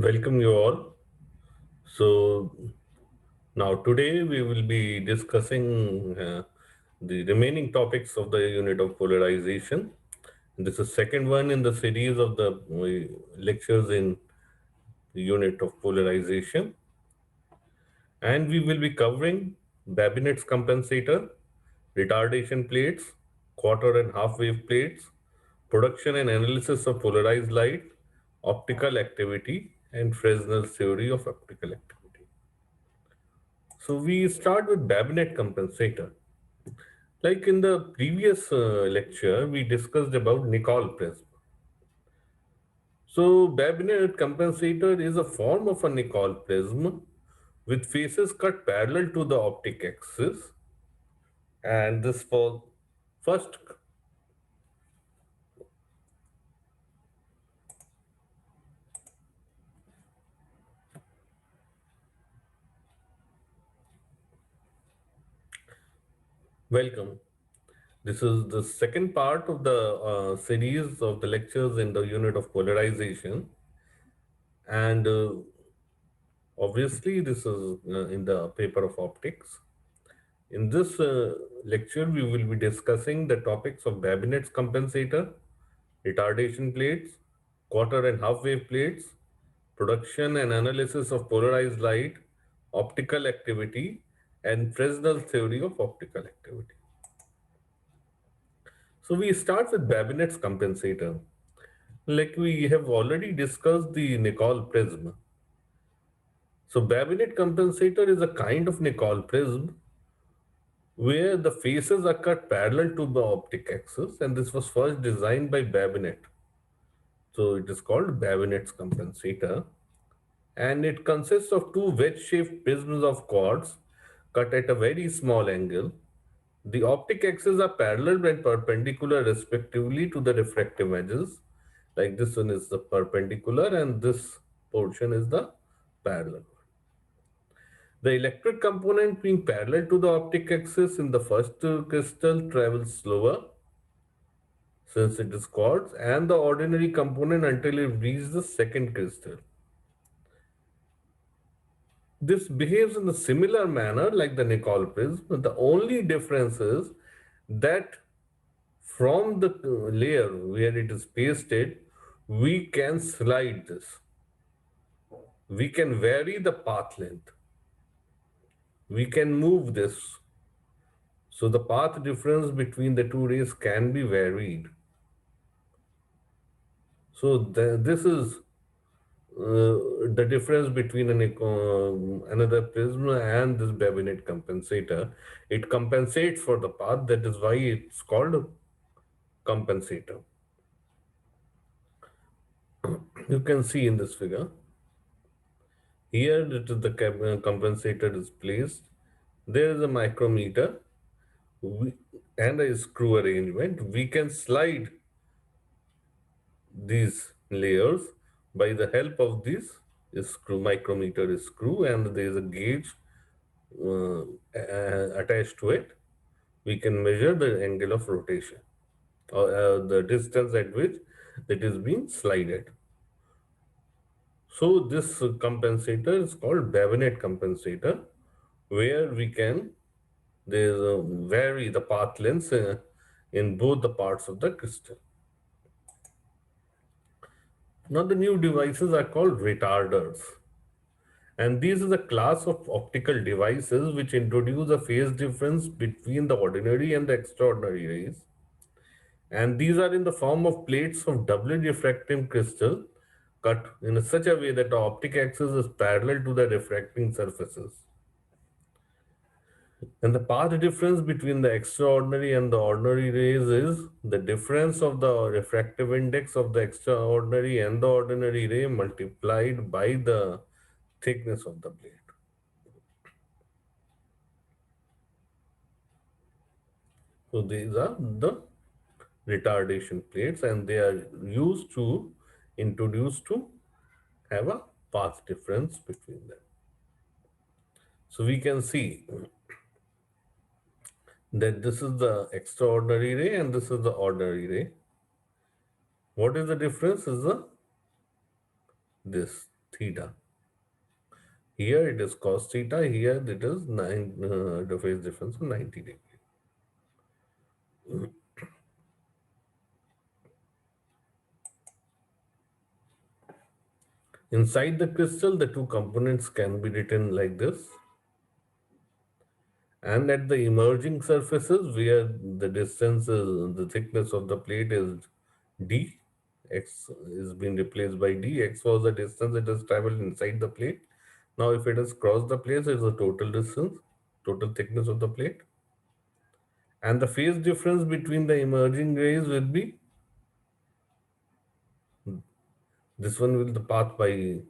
Welcome you all. So now today we will be discussing the remaining topics of the unit of polarization. This is second one in the series of the lectures in the unit of polarization, and we will be covering Babinet's compensator, retardation plates, quarter and half wave plates, production and analysis of polarized light, optical activity, and Fresnel's theory of optical activity. So we start with Babinet compensator. Like in the previous lecture, we discussed about Nicol prism. So Babinet compensator is a form of a Nicol prism with faces cut parallel to the optic axis. And this for first, welcome. This is the second part of the series of the lectures in the unit of polarization. And obviously, this is in the paper of optics. In this lecture, we will be discussing the topics of Babinet's compensator, retardation plates, quarter and half wave plates, production and analysis of polarized light, optical activity, and Fresnel's theory of optical activity. So we start with Babinet's compensator. Like we have already discussed the Nicol prism. So Babinet compensator is a kind of Nicol prism where the faces are cut parallel to the optic axis, and this was first designed by Babinet. So it is called Babinet's compensator, and it consists of two wedge-shaped prisms of quartz cut at a very small angle. The optic axes are parallel and perpendicular respectively to the refractive edges. Like this one is the perpendicular and this portion is the parallel. The electric component being parallel to the optic axis in the first crystal travels slower since it is quartz, and the ordinary component until it reaches the second crystal. This behaves in a similar manner like the Nicol prism, but the only difference is that from the layer where it is pasted, we can slide this. We can vary the path length. We can move this. So the path difference between the two rays can be varied. So this is the difference between another prism and this Babinet compensator. It compensates for the path. That is why it's called a compensator. You can see in this figure. Here it is the compensator is placed. There is a micrometer and a screw arrangement. We can slide these layers by the help of this screw micrometer screw, and there is a gauge attached to it. We can measure the angle of rotation or the distance at which it is being slided. So this compensator is called Babinet compensator, where we can vary the path lengths in both the parts of the crystal. Now the new devices are called retarders. And these are the class of optical devices which introduce a phase difference between the ordinary and the extraordinary rays. And these are in the form of plates of doubly refracting crystal cut in such a way that the optic axis is parallel to the refracting surfaces. And the path difference between the extraordinary and the ordinary rays is the difference of the refractive index of the extraordinary and the ordinary ray multiplied by the thickness of the blade. So these are the retardation plates, and they are used to introduce to have a path difference between them. So we can see that this is the extraordinary ray and this is the ordinary ray. What is the difference is the this theta. Here it is cos theta, here it is the phase difference of 90 degrees. Inside the crystal, the two components can be written like this. And at the emerging surfaces, where the distance is, the thickness of the plate is d, x is being replaced by d. X was the distance it has traveled inside the plate. Now, if it has crossed the plate, it is the total distance, total thickness of the plate. And the phase difference between the emerging rays will be this one will the path by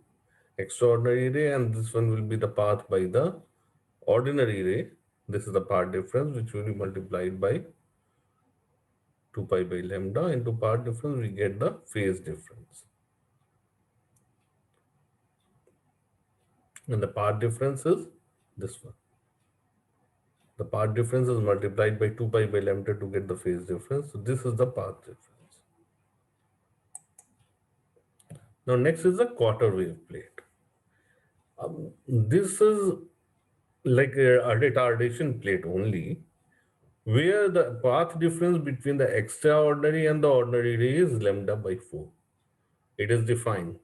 extraordinary ray, and this one will be the path by the ordinary ray. This is the path difference, which will be multiplied by 2 pi by lambda. Into path difference, we get the phase difference. And the path difference is this one. The path difference is multiplied by 2 pi by lambda to get the phase difference. So this is the path difference. Now next is the quarter wave plate. This is like a retardation plate only, where the path difference between the extraordinary and the ordinary ray is lambda by 4. It is defined.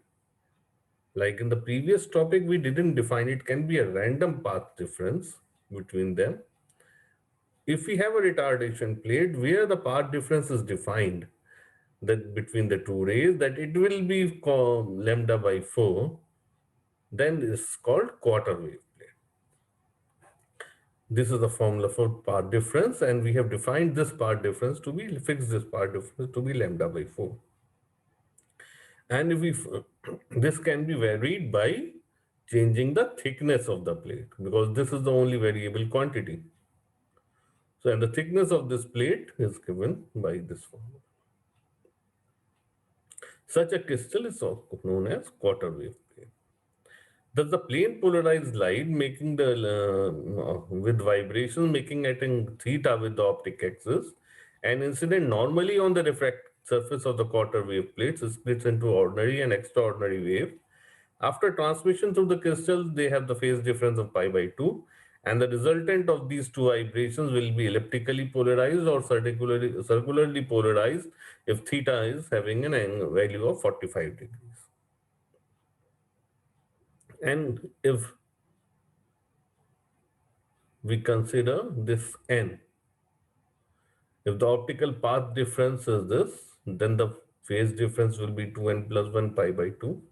Like in the previous topic, we didn't define it, can be a random path difference between them. If we have a retardation plate where the path difference is defined that between the two rays, that it will be lambda by 4, then it's called quarter wave plate. This is the formula for path difference, and we have defined this path difference to be, fixed this path difference to be lambda by 4. And if we, this can be varied by changing the thickness of the plate, because this is the only variable quantity. So, and the thickness of this plate is given by this formula. Such a crystal is known as quarter wave plate. Thus, the plane polarized light making the with vibrations making at an theta with the optic axis and incident normally on the refract surface of the quarter wave plates is split into ordinary and extraordinary wave. After transmission through the crystals, they have the phase difference of pi by 2, and the resultant of these two vibrations will be elliptically polarized or circularly polarized if theta is having an angle value of 45 degrees. And if we consider this n, if the optical path difference is this, then the phase difference will be 2n plus 1 pi by 2.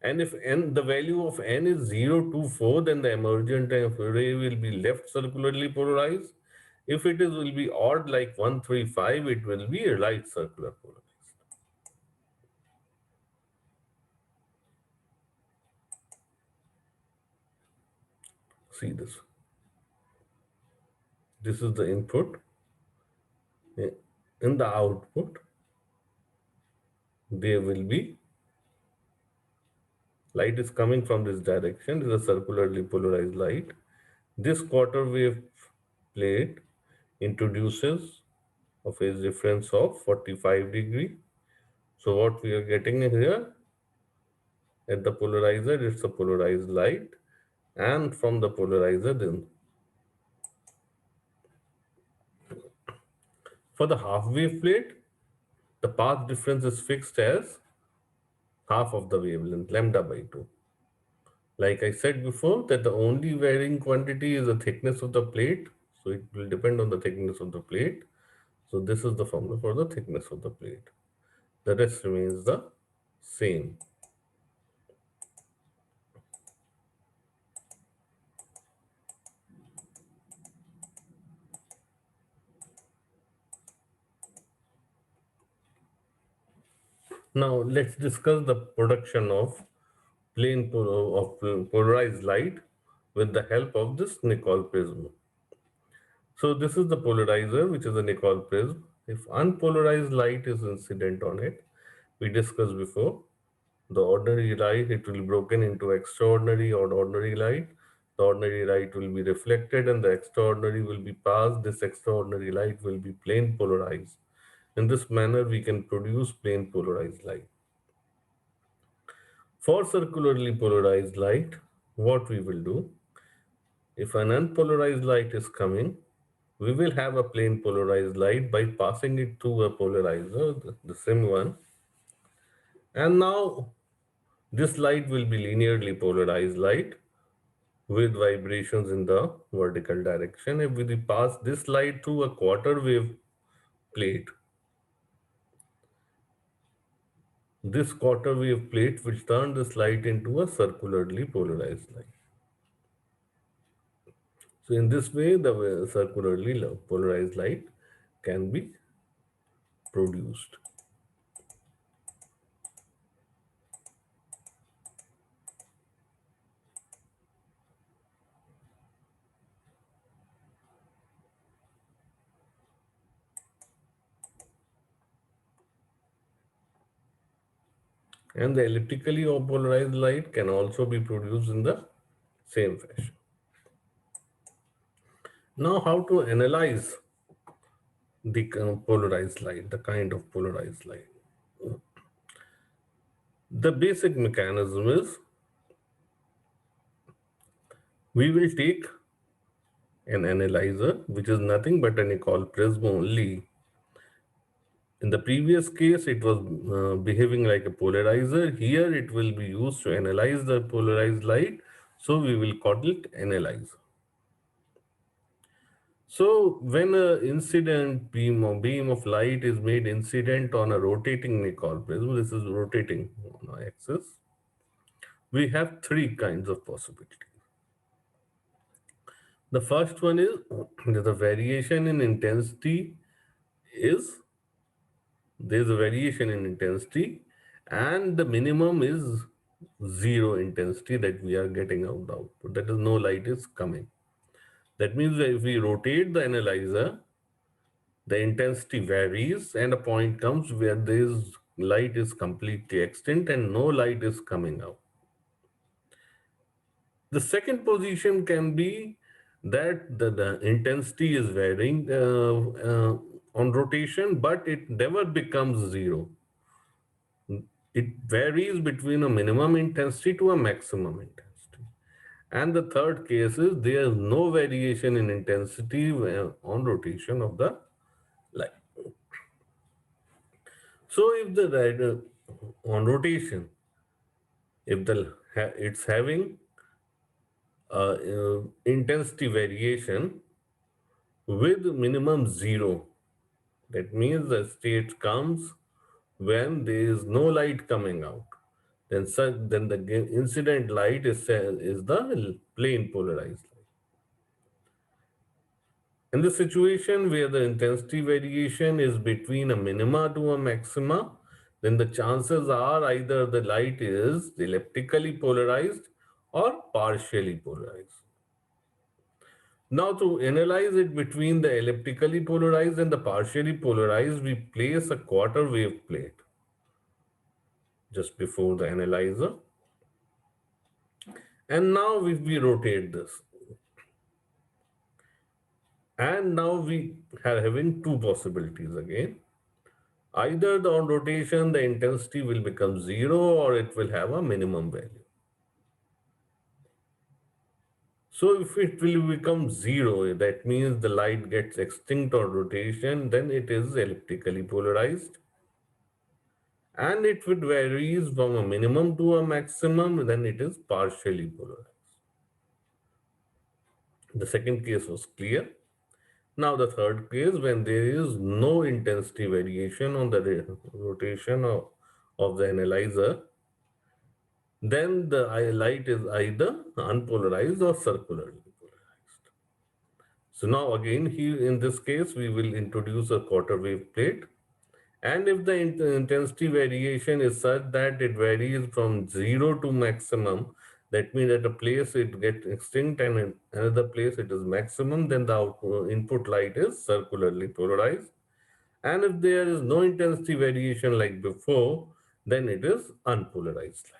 And if n, the value of n is 0 to 4, then the emergent ray will be left circularly polarized. If it is will be odd like 1, 3, 5, it will be right circular polarized. See this. This is the input. In the output, there will be light is coming from this direction. This is a circularly polarized light. This quarter wave plate introduces a phase difference of 45 degree. So what we are getting here at the polarizer, it's a polarized light, and from the polarizer then for the half wave plate, the path difference is fixed as half of the wavelength, lambda by 2. Like I said before, that the only varying quantity is the thickness of the plate. So it will depend on the thickness of the plate. So this is the formula for the thickness of the plate. The rest remains the same. Now let's discuss the production of polarized light with the help of this Nicol prism. So this is the polarizer, which is a Nicol prism. If unpolarized light is incident on it, we discussed before, the ordinary light, it will be broken into extraordinary or ordinary light. The ordinary light will be reflected and the extraordinary will be passed. This extraordinary light will be plane polarized. In this manner, we can produce plane polarized light. For circularly polarized light, what we will do, if an unpolarized light is coming, we will have a plane polarized light by passing it through a polarizer, the same one. And now this light will be linearly polarized light with vibrations in the vertical direction. If we pass this light through a quarter wave plate, this quarter wave plate will turn this light into a circularly polarized light. So in this way, the circularly polarized light can be produced. And the elliptically polarized light can also be produced in the same fashion. Now, how to analyze the polarized light, the kind of polarized light? The basic mechanism is we will take an analyzer, which is nothing but an Nicol prism only. In the previous case, it was behaving like a polarizer. Here, it will be used to analyze the polarized light. So, we will call it analyzer. So, when an incident beam of light is made incident on a rotating Nicol prism, this is rotating on our axis, we have three kinds of possibilities. The first one is the variation in intensity is there's a variation in intensity and the minimum is zero intensity that we are getting out the output. That is, no light is coming. That means that if we rotate the analyzer, the intensity varies and a point comes where this light is completely extinct and no light is coming out. The second position can be that the intensity is varying on rotation, but it never becomes zero. It varies between a minimum intensity to a maximum intensity. And the third case is there is no variation in intensity on rotation of the light. So if the rider on rotation, if the it's having intensity variation with minimum zero, that means the state comes when there is no light coming out. Then the incident light is the plane polarized light. In the situation where the intensity variation is between a minima to a maxima, then the chances are either the light is elliptically polarized or partially polarized. Now, to analyze it between the elliptically polarized and the partially polarized, we place a quarter wave plate just before the analyzer. And now we rotate this. And now we are having two possibilities again. Either the on rotation, the intensity will become zero or it will have a minimum value. So if it will become zero, that means the light gets extinct on rotation, then it is elliptically polarized. And it would varies from a minimum to a maximum, then it is partially polarized. The second case was clear. Now the third case, when there is no intensity variation on the rotation of the analyzer, then the light is either unpolarized or circularly polarized. So now again, here in this case, we will introduce a quarter wave plate. And if the intensity variation is such that it varies from zero to maximum, that means at a place it gets extinct and in another place it is maximum, then the input light is circularly polarized. And if there is no intensity variation like before, then it is unpolarized light.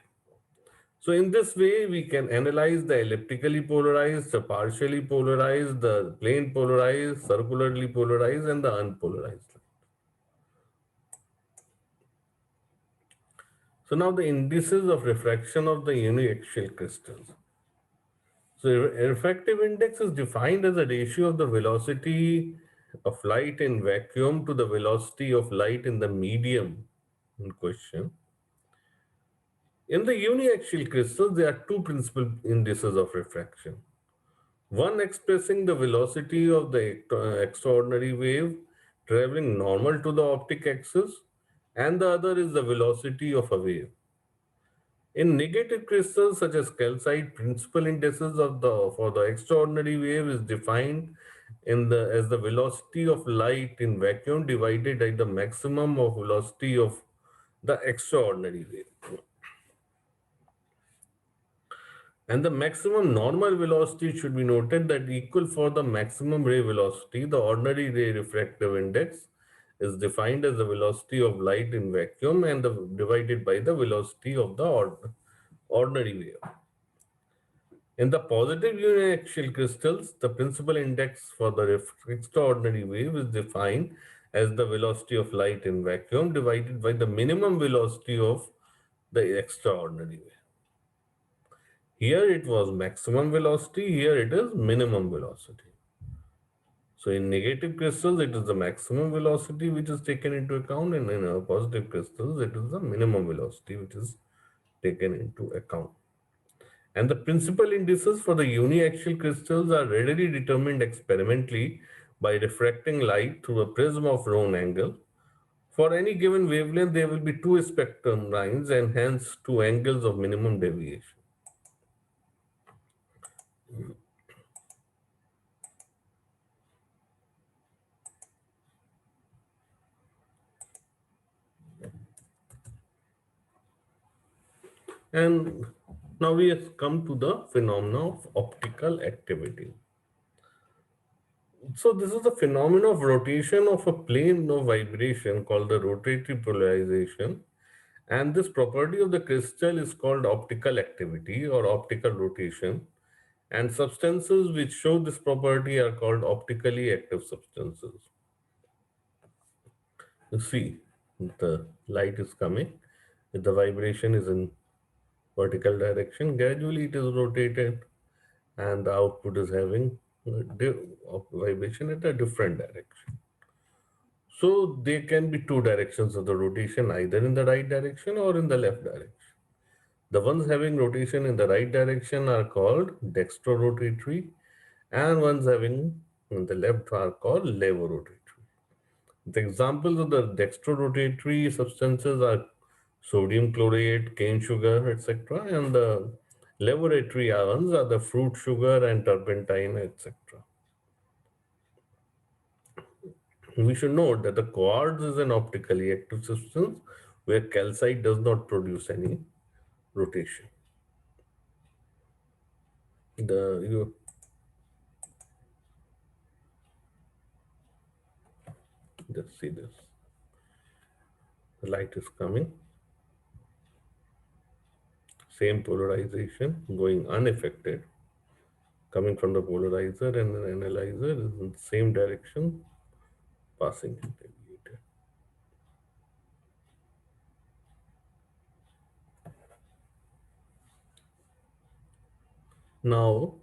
So in this way, we can analyze the elliptically polarized, the partially polarized, the plane polarized, circularly polarized, and the unpolarized light. So now the indices of refraction of the uniaxial crystals. So refractive index is defined as a ratio of the velocity of light in vacuum to the velocity of light in the medium in question. In the uniaxial crystals, there are two principal indices of refraction. One expressing the velocity of the extraordinary wave traveling normal to the optic axis, and the other is the velocity of a wave. In negative crystals such as calcite, principal indices of the for the extraordinary wave is defined as the velocity of light in vacuum divided by the maximum of velocity of the extraordinary wave. And the maximum normal velocity should be noted that equal for the maximum ray velocity, the ordinary ray refractive index is defined as the velocity of light in vacuum and divided by the velocity of the ordinary wave. In the positive uniaxial crystals, the principal index for the extraordinary wave is defined as the velocity of light in vacuum divided by the minimum velocity of the extraordinary wave. Here it was maximum velocity, here it is minimum velocity. So in negative crystals, it is the maximum velocity which is taken into account, and in positive crystals, it is the minimum velocity which is taken into account. And the principal indices for the uniaxial crystals are readily determined experimentally by refracting light through a prism of known angle. For any given wavelength, there will be two spectrum lines and hence two angles of minimum deviation. And now we have come to the phenomena of optical activity. So this is the phenomena of rotation of a plane of vibration called the rotatory polarization. And this property of the crystal is called optical activity or optical rotation. And substances which show this property are called optically active substances. You see, the light is coming. If the vibration is in vertical direction, gradually it is rotated and the output is having vibration at a different direction. So there can be two directions of the rotation, either in the right direction or in the left direction. The ones having rotation in the right direction are called dextrorotatory, and ones having in the left are called levorotatory. The examples of the dextrorotatory substances are sodium chlorate, cane sugar, etc. And the levorotatory ones are the fruit sugar and turpentine, etc. We should note that the quartz is an optically active substance where calcite does not produce any rotation. You just see this. The light is coming. Same polarization going unaffected. Coming from the polarizer and the analyzer is in the same direction, passing in deviated. Now,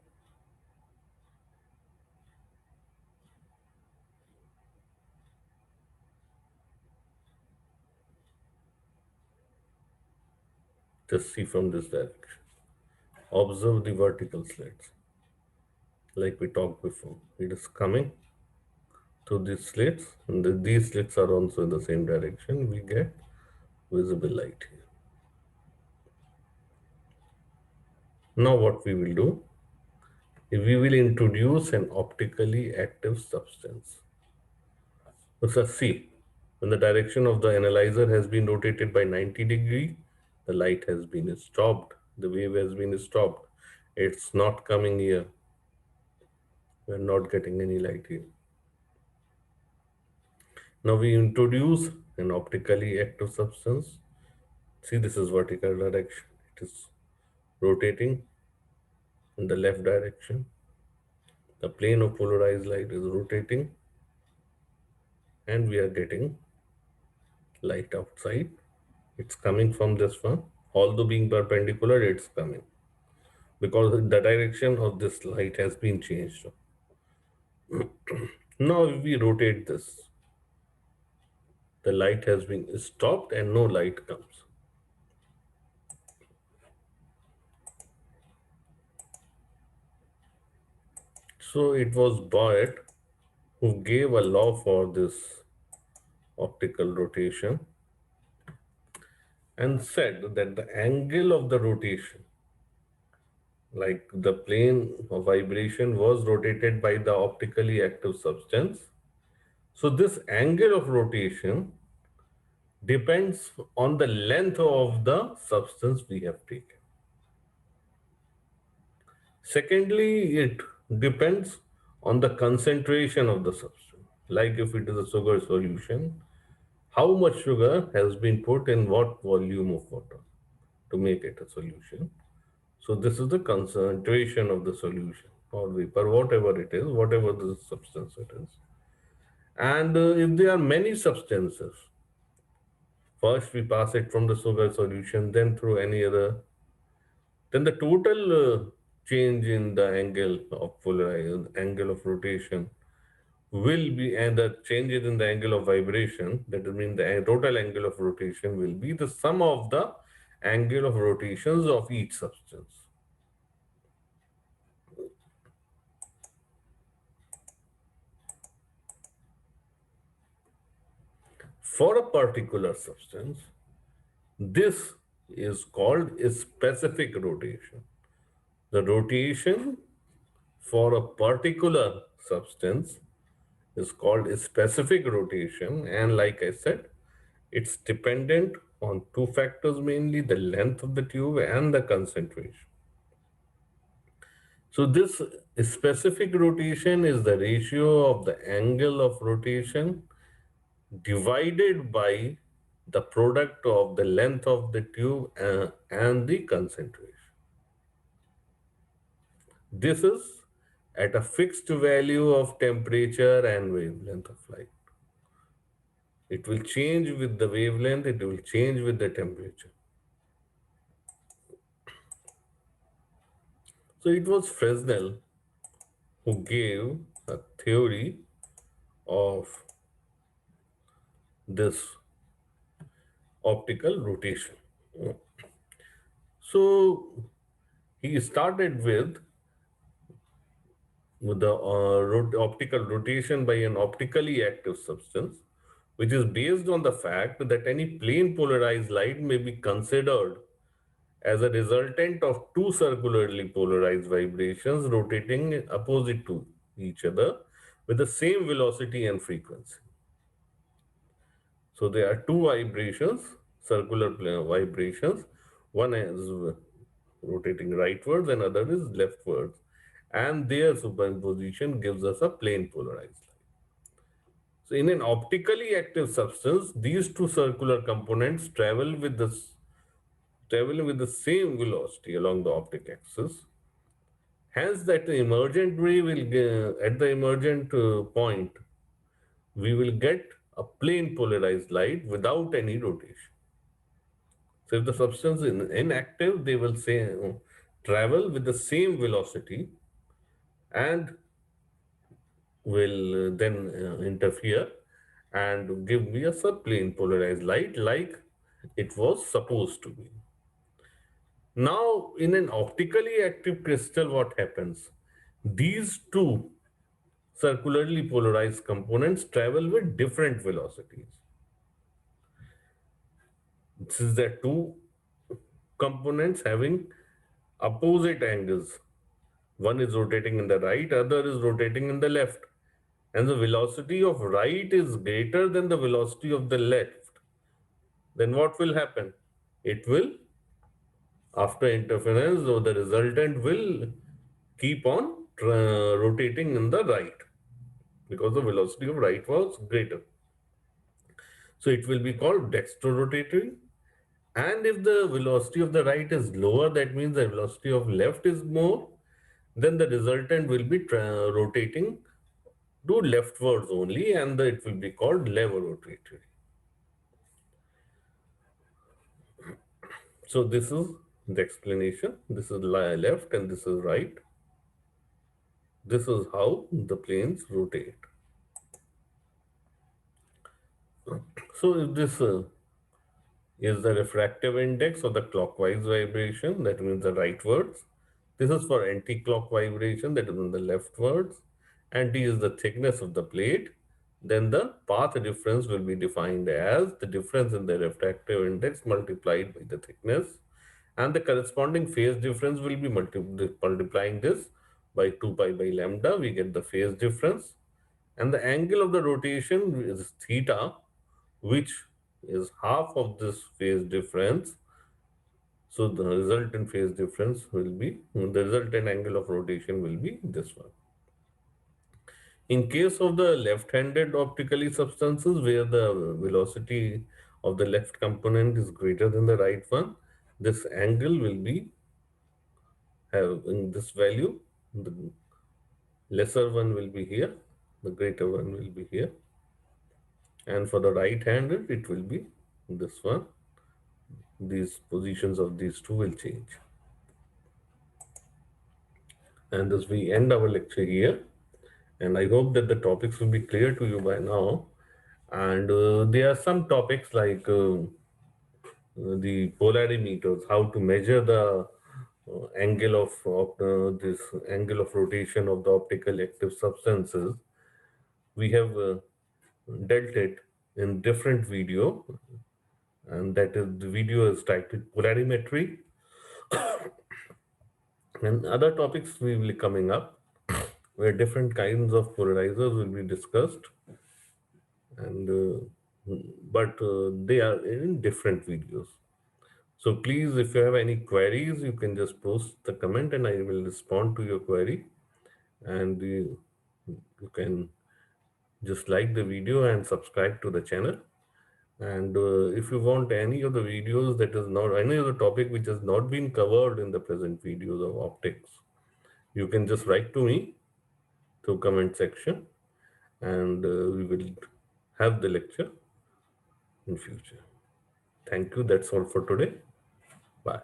just see from this direction. Observe the vertical slits, like we talked before. It is coming through these slits, and these slits are also in the same direction. We get visible light here. Now, what we will do, we will introduce an optically active substance. So, see, when the direction of the analyzer has been rotated by 90 degrees, the light has been stopped. The wave has been stopped. It's not coming here. We're not getting any light here. Now we introduce an optically active substance. See, this is vertical direction. It is rotating in the left direction. The plane of polarized light is rotating and we are getting light outside. It's coming from this one. Although being perpendicular, it's coming because the direction of this light has been changed. Now, if we rotate this, the light has been stopped and no light comes. So it was Boyd who gave a law for this optical rotation and said that the angle of the rotation, like the plane of vibration, was rotated by the optically active substance. So this angle of rotation depends on the length of the substance we have taken. Secondly, it depends on the concentration of the substance. Like if it is a sugar solution, how much sugar has been put in what volume of water to make it a solution. So this is the concentration of the solution or vapor, whatever it is, whatever the substance it is. And if there are many substances, first we pass it from the sugar solution, then through any other, then the total change in the angle of angle of rotation will be, and the changes in the angle of vibration, that means the total angle of rotation will be the sum of the angle of rotations of each substance. For a particular substance, this is called a specific rotation. The rotation for a particular substance is called a specific rotation, and like I said, it's dependent on two factors mainly, the length of the tube and the concentration. So this specific rotation is the ratio of the angle of rotation divided by the product of the length of the tube and the concentration. This is at a fixed value of temperature and wavelength of light. It will change with the wavelength, it will change with the temperature. So it was Fresnel who gave a theory of this optical rotation. So he started with the optical rotation by an optically active substance, which is based on the fact that any plane polarized light may be considered as a resultant of two circularly polarized vibrations rotating opposite to each other with the same velocity and frequency. So there are two vibrations, circular vibrations. One is rotating rightwards and other is leftwards. And their superimposition gives us a plane polarized light. So in an optically active substance, these two circular components travel with the same velocity along the optic axis. Hence, that the emergent ray will at the emergent point, we will get a plane polarized light without any rotation. So if the substance is inactive, they will say travel with the same velocity and will then interfere and give me a subplane polarized light like it was supposed to be. Now, in an optically active crystal, what happens? These two circularly polarized components travel with different velocities. This is the two components having opposite angles. One is rotating in the right, other is rotating in the left. And the velocity of right is greater than the velocity of the left. Then what will happen? It will, after interference, or the resultant will keep on rotating in the right because the velocity of right was greater. So it will be called dextrorotatory. And if the velocity of the right is lower, that means the velocity of left is more, then the resultant will be rotating to leftwards only, and it will be called levorotatory. So this is the explanation. This is left and this is right. This is how the planes rotate. So if this is the refractive index of the clockwise vibration, that means the rightwards. This is for anti-clock vibration, that is in the leftwards. And D is the thickness of the plate. Then the path difference will be defined as the difference in the refractive index multiplied by the thickness. And the corresponding phase difference will be multiplying this by 2 pi by lambda. We get the phase difference. And the angle of the rotation is theta, which is half of this phase difference. So the resultant phase difference will be, the resultant angle of rotation will be this one. In case of the left-handed optically substances where the velocity of the left component is greater than the right one, this angle will be having this value. The lesser one will be here, the greater one will be here. And for the right-handed, it will be this one. These positions of these two will change. And thus we end our lecture here. And I hope that the topics will be clear to you by now. And there are some topics like the polarimeters, how to measure the this angle of rotation of the optical active substances. We have dealt it in different video, and that is the video is titled polarimetry, and other topics will be coming up where different kinds of polarizers will be discussed, and they are in different videos. So please, if you have any queries, you can just post the comment and I will respond to your query. And you can just like the video and subscribe to the channel. And if you want any of the videos that is not any of the topic which has not been covered in the present videos of optics, you can just write to me through comment section, and we will have the lecture in future. Thank you. That's all for today. Bye.